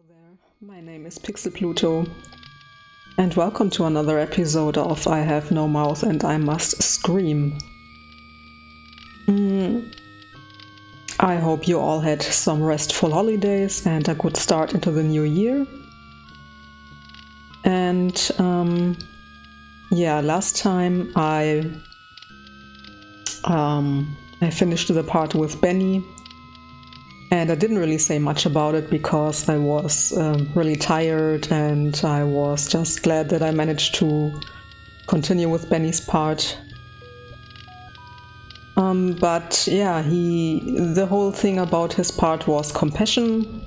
there, my name is Pixel Pluto, and welcome to another episode of I Have No Mouth and I Must Scream. I hope you all had some restful holidays and a good start into the new year. And last time I finished the part with Benny. And I didn't really say much about it because I was really tired and I was just glad that I managed to continue with Benny's part. But yeah, the whole thing about his part was compassion,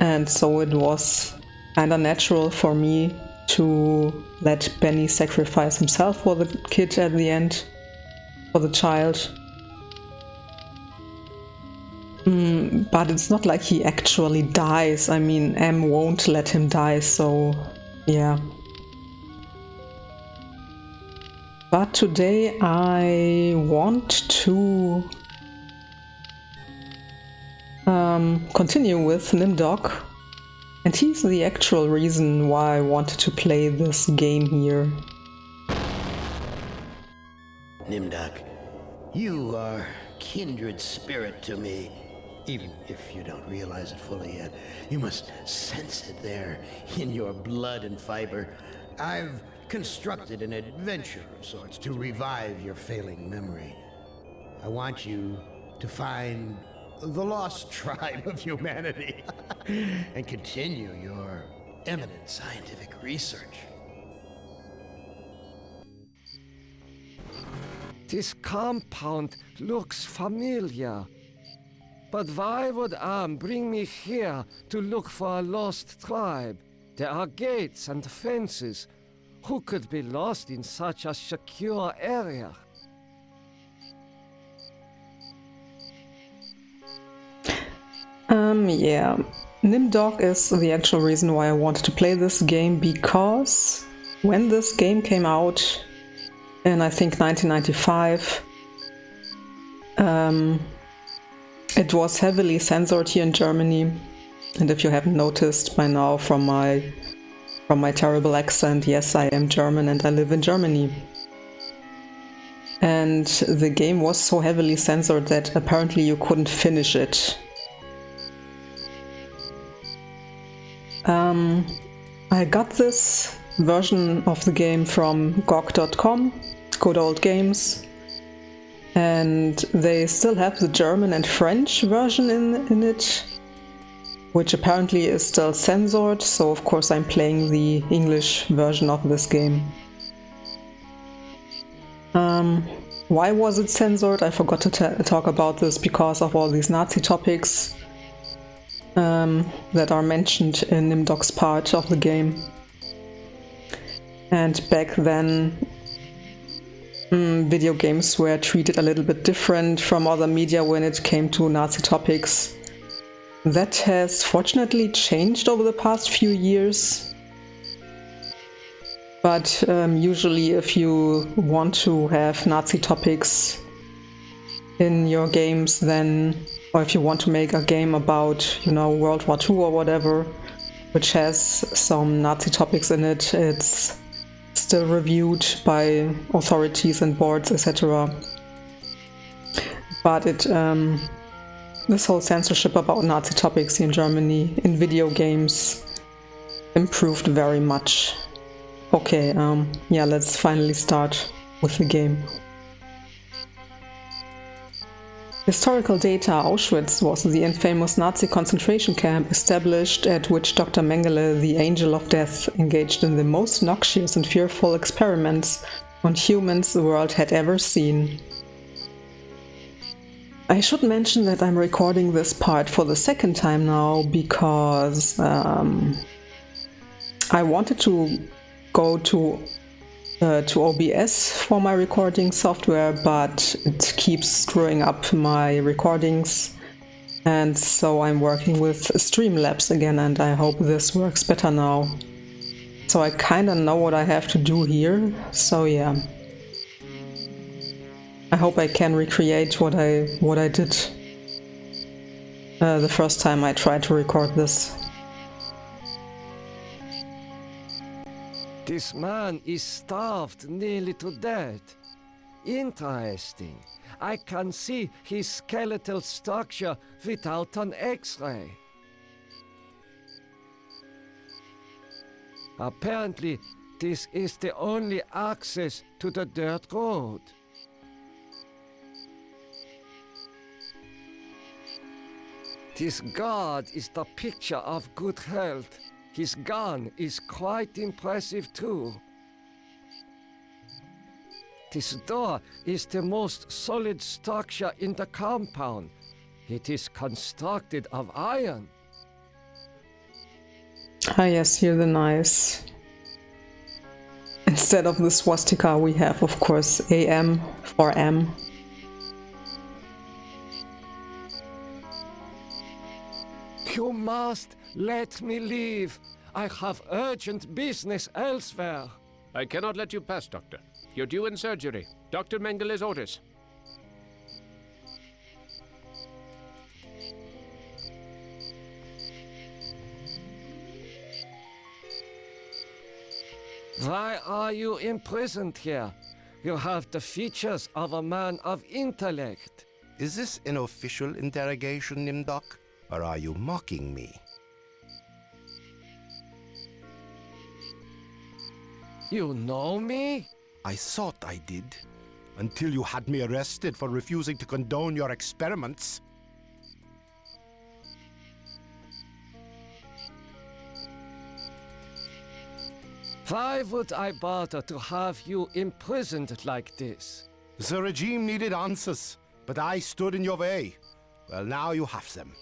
and so it was kinda natural for me to let Benny sacrifice himself for the kid at the end, for the child. But it's not like he actually dies. I mean, Em won't let him die, so yeah. But today I want to continue with Nimdok, and he's the actual reason why I wanted to play this game here. Nimdok, you are kindred spirit to me. Even if you don't realize it fully yet, you must sense it there in your blood and fiber. I've constructed an adventure of sorts to revive your failing memory. I want you to find the lost tribe of humanity and continue your eminent scientific research. This compound looks familiar. But why would Am bring me here to look for a lost tribe? There are gates and fences. Who could be lost in such a secure area? Yeah. Nimdok is the actual reason why I wanted to play this game, because when this game came out in, I think, 1995, it was heavily censored here in Germany, and if you haven't noticed by now from my terrible accent, yes, I am German and I live in Germany. And the game was so heavily censored that apparently you couldn't finish it. I got this version of the game from GOG.com, Good Old Games. And they still have the German and French version in it, which apparently is still censored, so of course I'm playing the English version of this game. Why was it censored? I forgot to talk about this because of all these Nazi topics that are mentioned in Nimdok's part of the game. And back then, video games were treated a little bit different from other media when it came to Nazi topics. That has fortunately changed over the past few years. But usually if you want to have Nazi topics in your games, then, or if you want to make a game about, World War II or whatever, which has some Nazi topics in it, it's still reviewed by authorities and boards, etc. But this whole censorship about Nazi topics in Germany in video games improved very much. Okay, let's finally start with the game. Historical data: Auschwitz was the infamous Nazi concentration camp established at which Dr. Mengele, the Angel of Death, engaged in the most noxious and fearful experiments on humans the world had ever seen. I should mention that I'm recording this part for the second time now because I wanted to go to OBS for my recording software, but it keeps screwing up my recordings, and so I'm working with Streamlabs again, and I hope this works better now. So I kinda know what I have to do here, so yeah. I hope I can recreate what I did the first time I tried to record this. This man is starved nearly to death. Interesting. I can see his skeletal structure without an X-ray. Apparently, this is the only access to the dirt road. This guard is the picture of good health. His gun is quite impressive too. This door is the most solid structure in the compound. It is constructed of iron. Ah yes, here the nice. Instead of the swastika we have, of course, AM for M. You must let me leave. I have urgent business elsewhere. I cannot let you pass, Doctor. You're due in surgery. Dr. Mengeles' orders. Why are you imprisoned here? You have the features of a man of intellect. Is this an official interrogation, Nimdok? Or are you mocking me? You know me? I thought I did, until you had me arrested for refusing to condone your experiments. Why would I bother to have you imprisoned like this? The regime needed answers, but I stood in your way. Well, now you have them.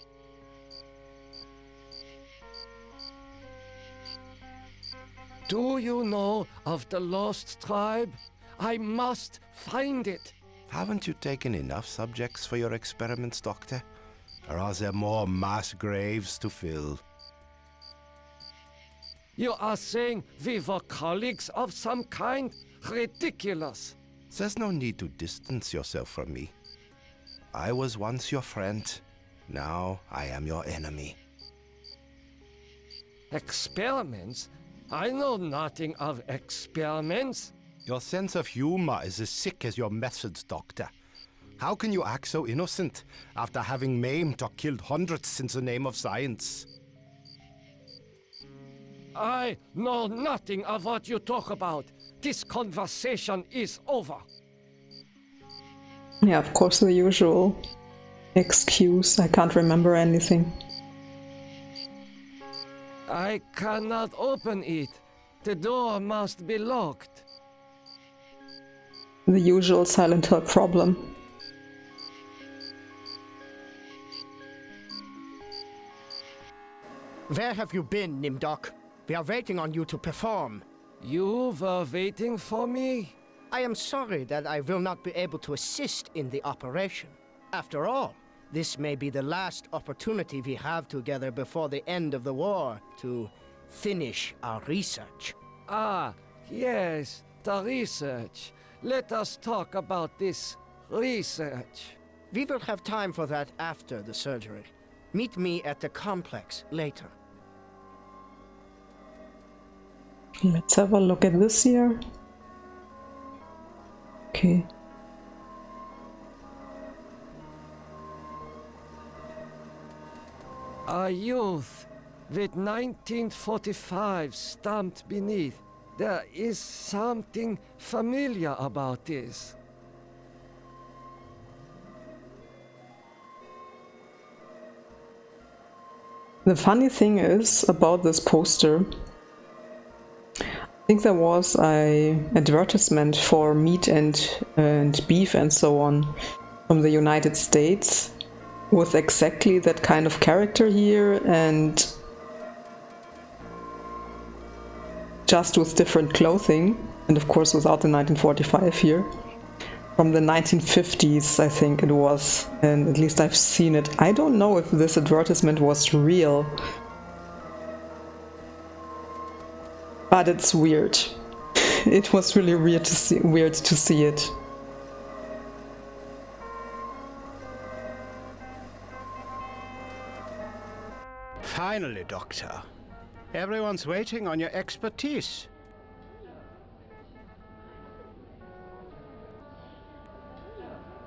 Do you know of the lost tribe? I must find it. Haven't you taken enough subjects for your experiments, Doctor? Or are there more mass graves to fill? You are saying we were colleagues of some kind? Ridiculous. There's no need to distance yourself from me. I was once your friend. Now I am your enemy. Experiments? I know nothing of experiments. Your sense of humor is as sick as your methods, Doctor. How can you act so innocent after having maimed or killed hundreds in the name of science? I know nothing of what you talk about. This conversation is over. Yeah, of course, the usual excuse. I can't remember anything. I cannot open it. The door must be locked. The usual Silent Hill problem. Where have you been, Nimdok? We are waiting on you to perform. You were waiting for me? I am sorry that I will not be able to assist in the operation. After all, this may be the last opportunity we have together before the end of the war to finish our research. Ah, yes, the research. Let us talk about this research. We will have time for that after the surgery. Meet me at the complex later. Let's have a look at this here. Okay. A youth with 1945 stamped beneath. There is something familiar about this. The funny thing is about this poster, I think there was an advertisement for meat and beef and so on from the United States with exactly that kind of character here, and just with different clothing, and of course without the 1945 here. From the 1950s, I think it was, and at least I've seen it. I don't know if this advertisement was real, but it's weird. It was really weird to see it. Finally, Doctor. Everyone's waiting on your expertise.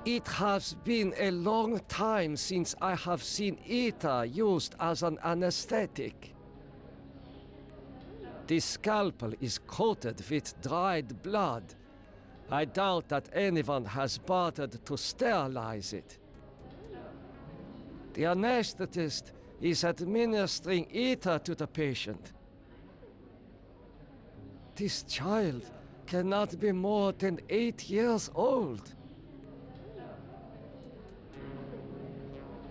It has been a long time since I have seen ether used as an anesthetic. The scalpel is coated with dried blood. I doubt that anyone has bothered to sterilize it. The anesthetist is administering ether to the patient. This child cannot be more than 8 years old.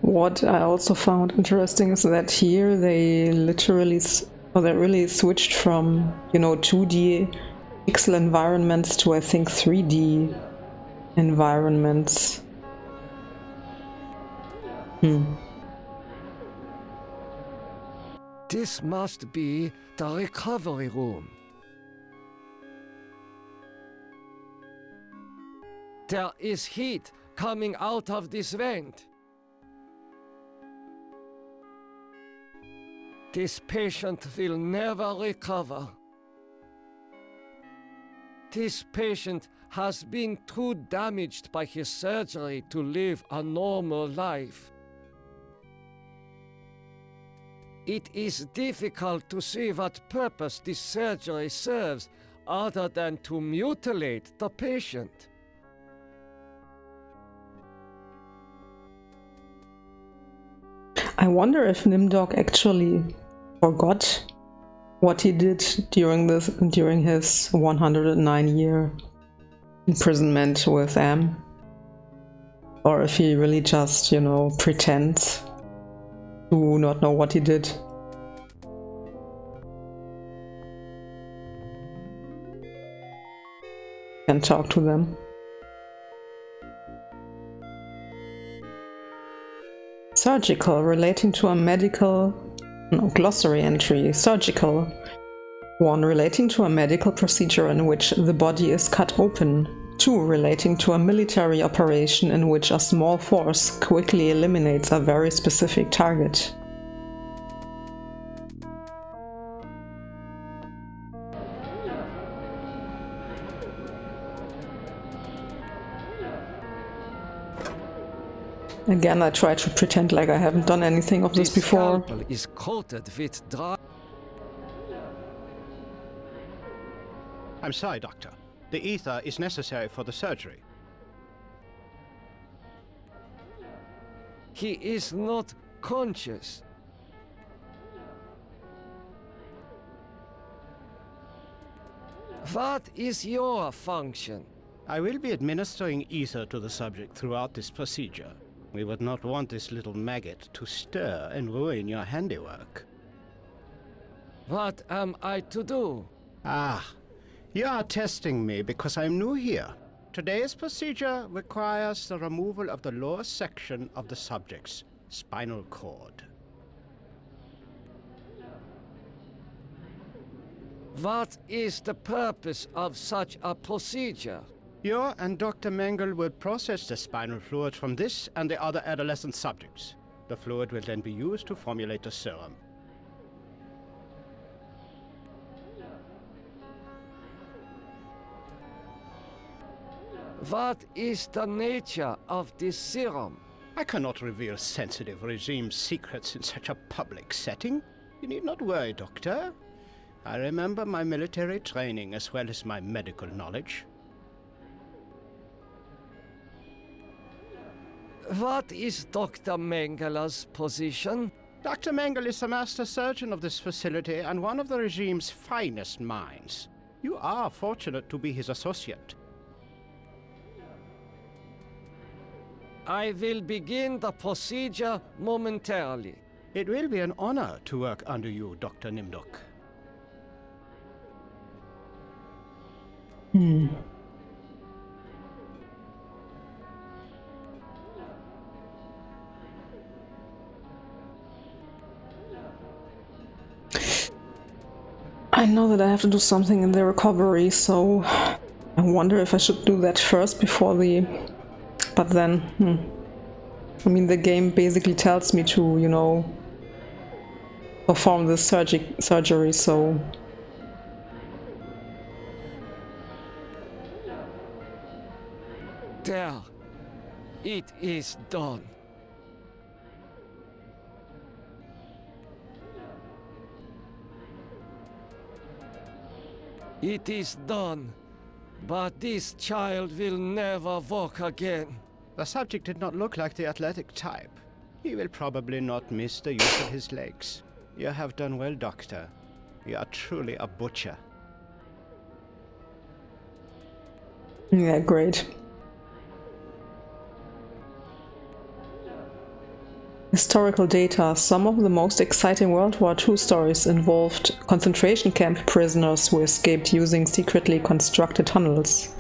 What I also found interesting is that here they literally, they really switched from, 2D pixel environments to, I think, 3D environments. This must be the recovery room. There is heat coming out of this vent. This patient will never recover. This patient has been too damaged by his surgery to live a normal life. It is difficult to see what purpose this surgery serves other than to mutilate the patient. I wonder if Nimdok actually forgot what he did during his 109-year imprisonment with Am, or if he really just, pretends to not know what he did. Can talk to them. Surgical, relating to a medical glossary entry. Surgical. 1. Relating to a medical procedure in which the body is cut open. 2. Relating to a military operation in which a small force quickly eliminates a very specific target. Again, I try to pretend like I haven't done anything of this before. The scalpel is coated with dry. I'm sorry, Doctor. The ether is necessary for the surgery. He is not conscious. What is your function? I will be administering ether to the subject throughout this procedure. We would not want this little maggot to stir and ruin your handiwork. What am I to do? Ah, you are testing me because I'm new here. Today's procedure requires the removal of the lower section of the subject's spinal cord. What is the purpose of such a procedure? You and Dr. Mengele will process the spinal fluid from this and the other adolescent subjects. The fluid will then be used to formulate a serum. What is the nature of this serum? I cannot reveal sensitive regime secrets in such a public setting. You need not worry, Doctor. I remember my military training as well as my medical knowledge. What is Dr. Mengele's position? Dr. Mengele is the master surgeon of this facility and one of the regime's finest minds. You are fortunate to be his associate. I will begin the procedure momentarily. It will be an honor to work under you, Dr. Nimdok. I know that I have to do something in the recovery, so I wonder if I should do that first before the... But then, I mean, the game basically tells me to, perform this surgery, so... There. It is done. It is done. But this child will never walk again. The subject did not look like the athletic type. He will probably not miss the use of his legs. You have done well, Doctor. You are truly a butcher. Yeah, great. Historical data. Some of the most exciting World War II stories involved concentration camp prisoners who escaped using secretly constructed tunnels.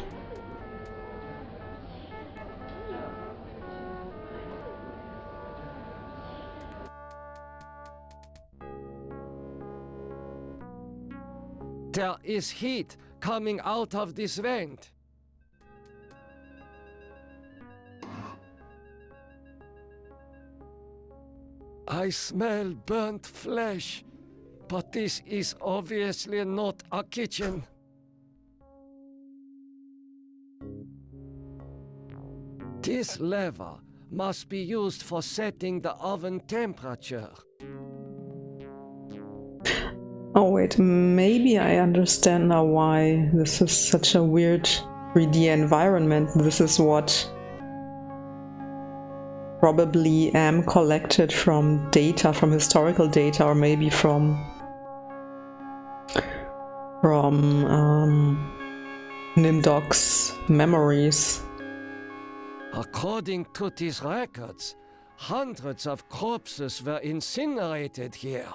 There is heat coming out of this vent. I smell burnt flesh, but this is obviously not a kitchen. This lever must be used for setting the oven temperature. Oh wait, maybe I understand now why this is such a weird 3D environment. This is what probably collected from data, from historical data, or maybe from Nimdok's memories. According to these records, hundreds of corpses were incinerated here.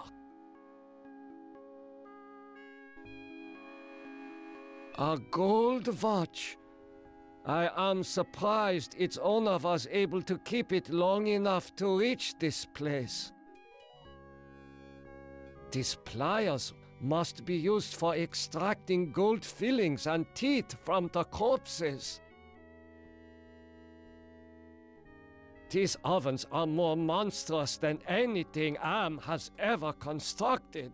A gold watch. I am surprised its owner was able to keep it long enough to reach this place. These pliers must be used for extracting gold fillings and teeth from the corpses. These ovens are more monstrous than anything Am has ever constructed.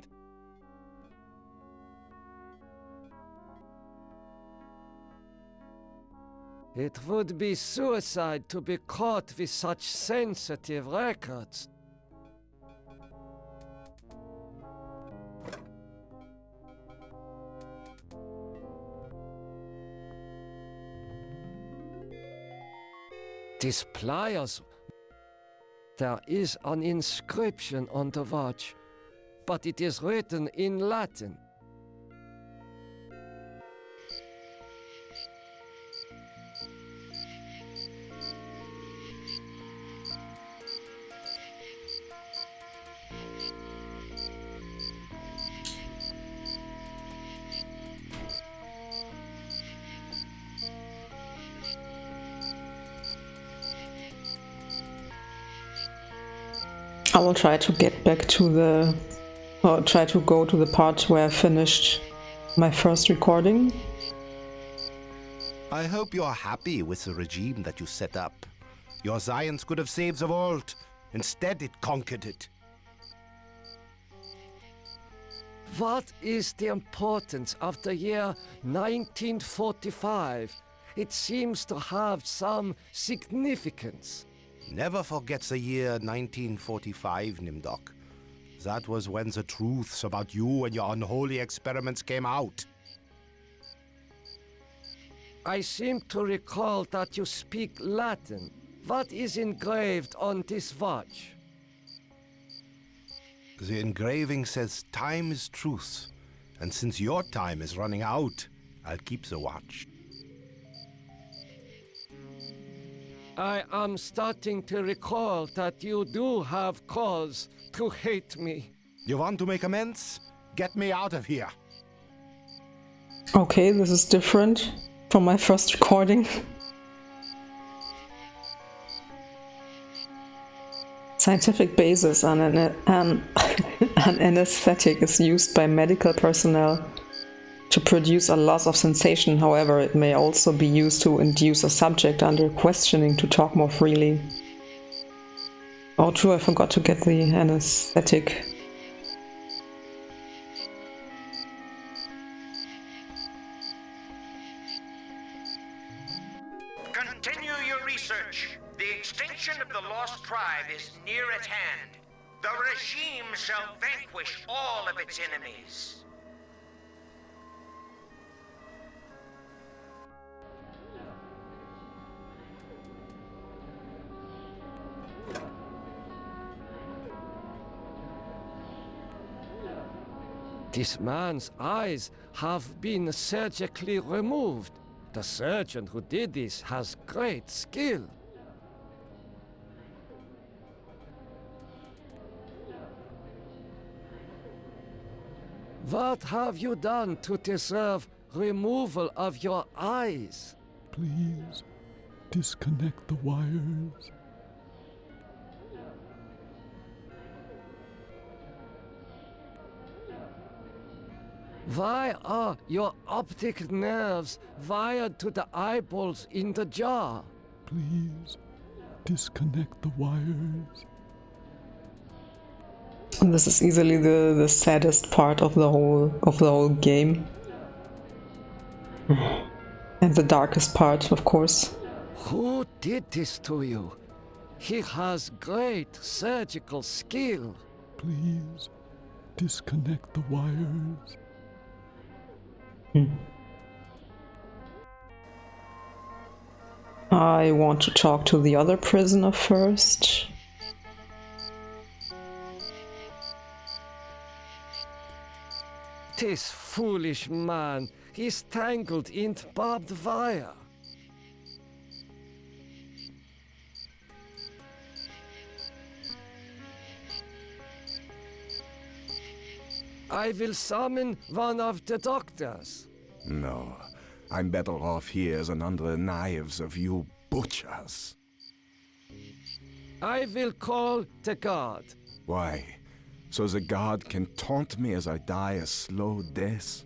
It would be suicide to be caught with such sensitive records. These pliers. There is an inscription on the watch, but it is written in Latin. I will try to get back to the, or try to go to the part where I finished my first recording. I hope you're happy with the regime that you set up. Your science could have saved the world. Instead, it conquered it. What is the importance of the year 1945? It seems to have some significance. Never forget the year 1945, Nimdok. That was when the truths about you and your unholy experiments came out. I seem to recall that you speak Latin. What is engraved on this watch? The engraving says time is truth, and since your time is running out, I'll keep the watch. I am starting to recall that you do have cause to hate me. You want to make amends? Get me out of here. Okay, this is different from my first recording. Scientific basis on an anesthetic is used by medical personnel to produce a loss of sensation. However, it may also be used to induce a subject under questioning to talk more freely. Oh, true, I forgot to get the anesthetic. Continue your research. The extinction of the lost tribe is near at hand. The regime shall vanquish all of its enemies. This man's eyes have been surgically removed. The surgeon who did this has great skill. What have you done to deserve removal of your eyes? Please, disconnect the wires. Why are your optic nerves wired to the eyeballs in the jar? Please, disconnect the wires. This is easily the saddest part of the whole game. And the darkest part, of course. Who did this to you? He has great surgical skill. Please, disconnect the wires. I want to talk to the other prisoner first. This foolish man is tangled in barbed wire. I will summon one of the doctors. No, I'm better off here than under the knives of you butchers. I will call the guard. Why? So the guard can taunt me as I die a slow death?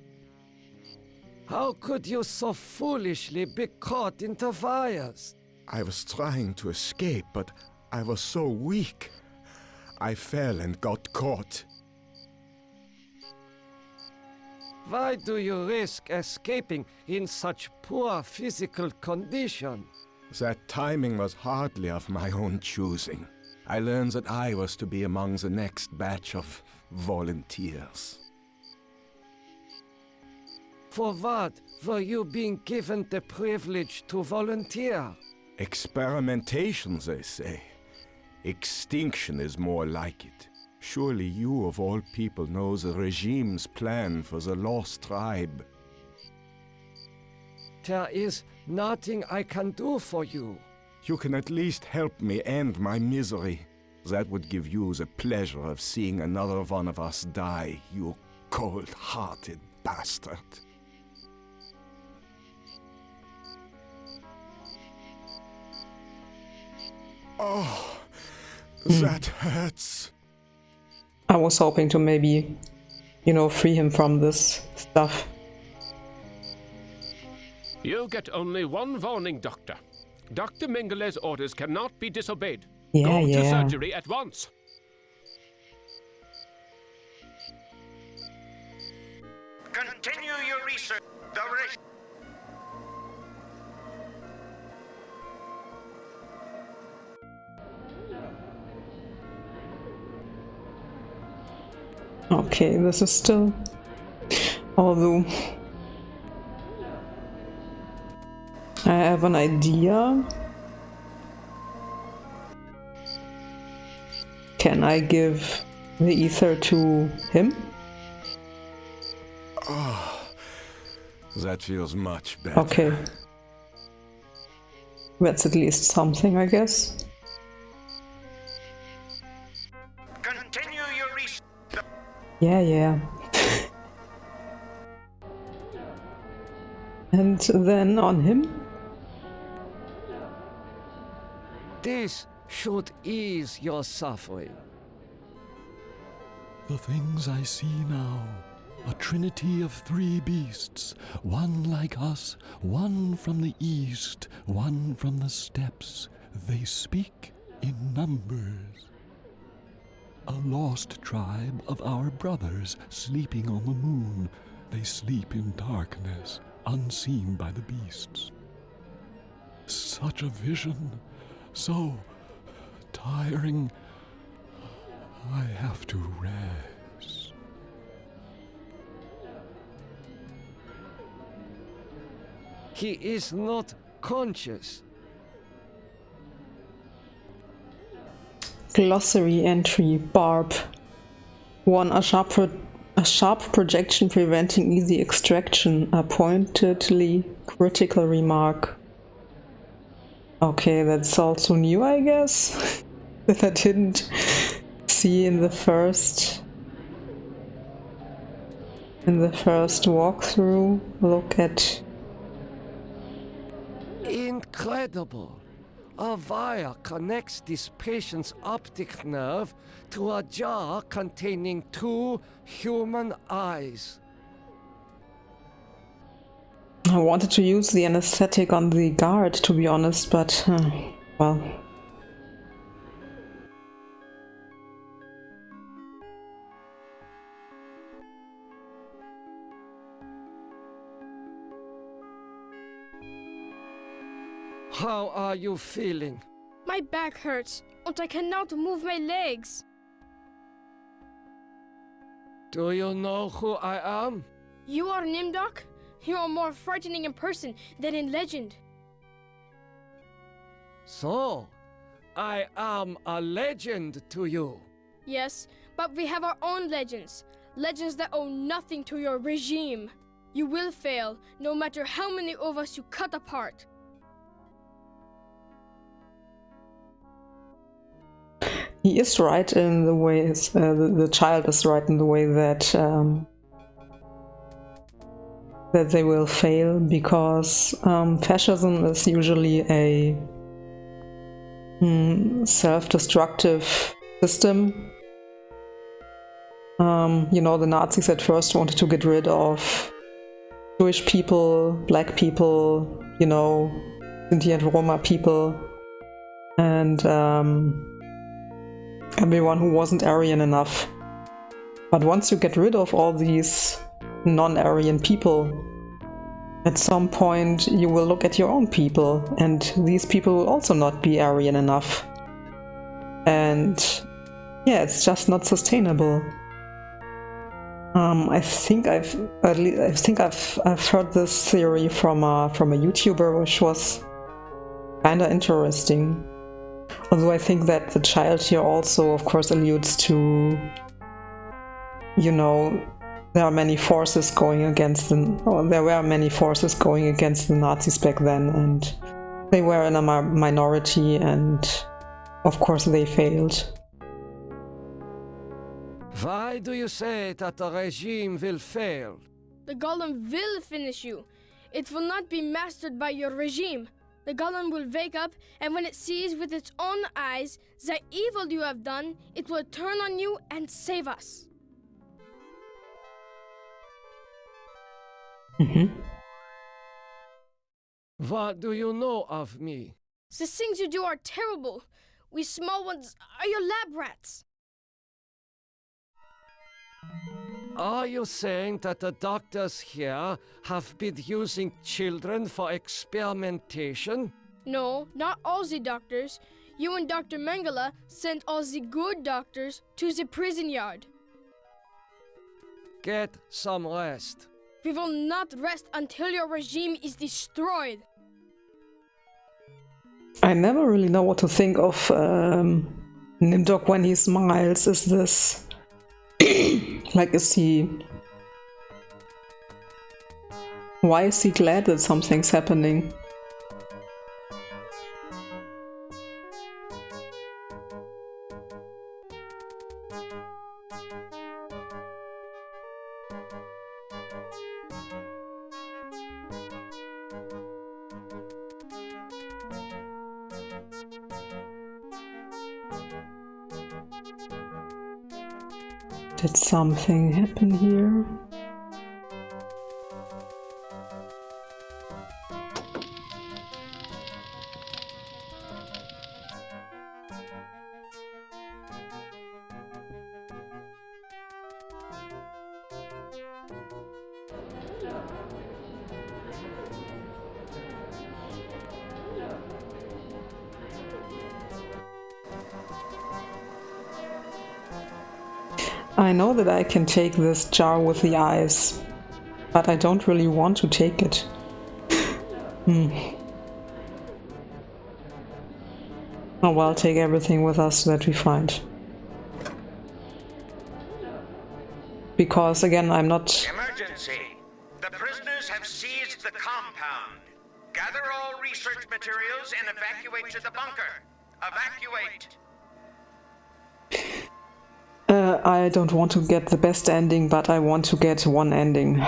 How could you so foolishly be caught in the wires? I was trying to escape, but I was so weak. I fell and got caught. Why do you risk escaping in such poor physical condition? That timing was hardly of my own choosing. I learned that I was to be among the next batch of volunteers. For what were you being given the privilege to volunteer? Experimentation, they say. Extinction is more like it. Surely you, of all people, know the regime's plan for the lost tribe. There is nothing I can do for you. You can at least help me end my misery. That would give you the pleasure of seeing another one of us die, you cold-hearted bastard. Oh, that hurts. I was hoping to maybe, free him from this stuff. You get only one warning, Doctor. Dr. Mengel's orders cannot be disobeyed. Yeah, Go to yeah. surgery at once. Continue your research. The Okay, this is still... Although... I have an idea. Can I give the ether to him? Oh, that feels much better. Okay. That's at least something, I guess. Continue your research. Yeah. And then on him? This should ease your suffering. The things I see now, a trinity of 3 beasts, one like us, one from the east, one from the steppes. They speak in numbers. A lost tribe of our brothers sleeping on the moon. They sleep in darkness, unseen by the beasts. such a vision, so tiring. I have to rest. He is not conscious. Glossary entry barb. 1. A sharp projection preventing easy extraction. A pointedly critical remark. Okay, that's also new, I guess. That I didn't see in the first walkthrough. Look at. Incredible! A wire connects this patient's optic nerve to a jar containing 2 human eyes. I wanted to use the anesthetic on the guard, to be honest, but, well. How are you feeling? My back hurts, and I cannot move my legs. Do you know who I am? You are Nimdok? You are more frightening in person than in legend. So, I am a legend to you. Yes, but we have our own legends. Legends that owe nothing to your regime. You will fail, no matter how many of us you cut apart. He is right in the ways, the child is right in the way that that they will fail, because fascism is usually a self-destructive system. You know, the Nazis at first wanted to get rid of Jewish people, black people, you know, Sinti and Roma people, and everyone who wasn't Aryan enough. But once you get rid of all these non-Aryan people, at some point you will look at your own people, and these people will also not be Aryan enough. And yeah, it's just not sustainable. I think I've heard this theory from a YouTuber, which was kinda interesting. Although I think that the child here also, of course, alludes to, you know, there are many forces going against them, or there were many forces going against the Nazis back then, and they were in a minority, and of course they failed. Why do you say that the regime will fail? The golem will finish you. It will not be mastered by your regime. The golem will wake up, and when it sees with its own eyes the evil you have done, it will turn on you and save us. What do you know of me? The things you do are terrible. We small ones are your lab rats. Are you saying that the doctors here have been using children for experimentation? No, not all the doctors. You and Dr. Mengele sent all the good doctors to the prison yard. Get some rest. We will not rest until your regime is destroyed. I never really know what to think of Nimdok when he smiles. Is this like, is he... Why is he glad that something's happening? Did something happen here? I know that I can take this jar with the eyes, but I don't really want to take it. Oh well, take everything with us that we find. Because again, I'm not... Emergency! The prisoners have seized the compound. Gather all research materials and evacuate to the bunker. Evacuate! I don't want to get the best ending, but I want to get one ending.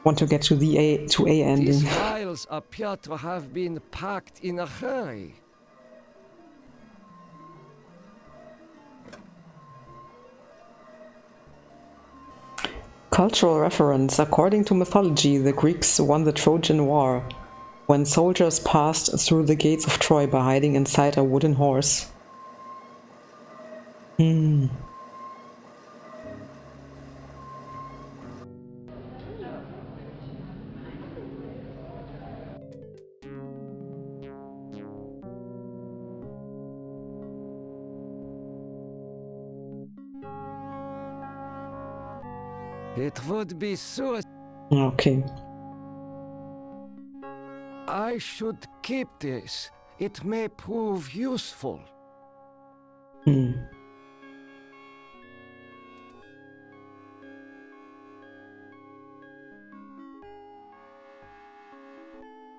Want to get to the A ending. These files appear to have been packed in a hurry. Cultural reference. According to mythology, the Greeks won the Trojan War when soldiers passed through the gates of Troy by hiding inside a wooden horse. It would be suicide. Okay. I should keep this. It may prove useful.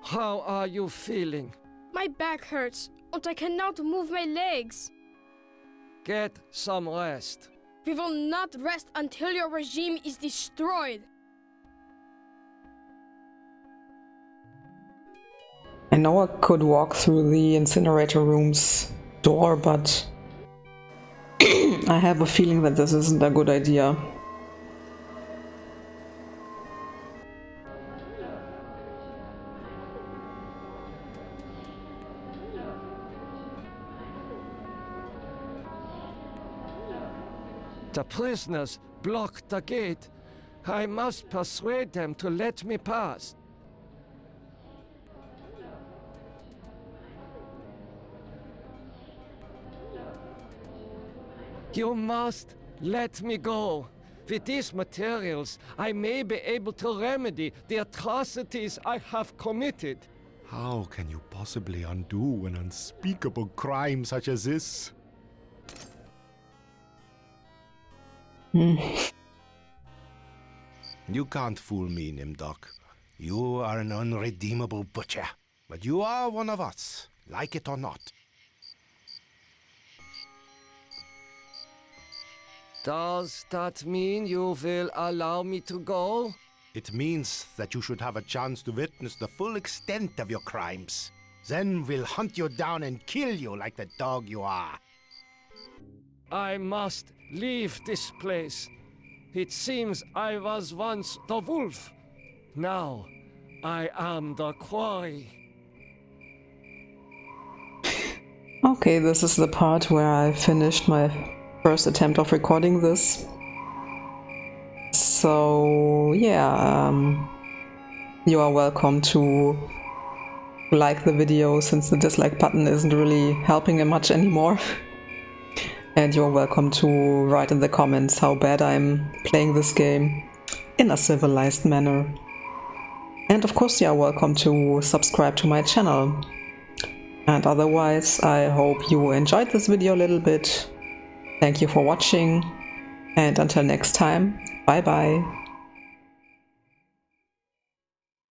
How are you feeling? My back hurts, and I cannot move my legs. Get some rest. We will not rest until your regime is destroyed. I know I could walk through the incinerator room's door, but I have a feeling that this isn't a good idea. The prisoners blocked the gate. I must persuade them to let me pass. You must let me go. With these materials, I may be able to remedy the atrocities I have committed. How can you possibly undo an unspeakable crime such as this? You can't fool me, Nimdok. You are an unredeemable butcher. But you are one of us, like it or not. Does that mean you will allow me to go? It means that you should have a chance to witness the full extent of your crimes. Then we'll hunt you down and kill you like the dog you are. I must leave this place. It seems I was once the wolf. Now, I am the quarry. Okay, this is the part where I finished my first attempt of recording this. So, yeah, you are welcome to like the video, since the dislike button isn't really helping him much anymore. And you're welcome to write in the comments how bad I'm playing this game in a civilized manner. And of course you are welcome to subscribe to my channel. And otherwise, I hope you enjoyed this video a little bit. Thank you for watching, and until next time, bye bye.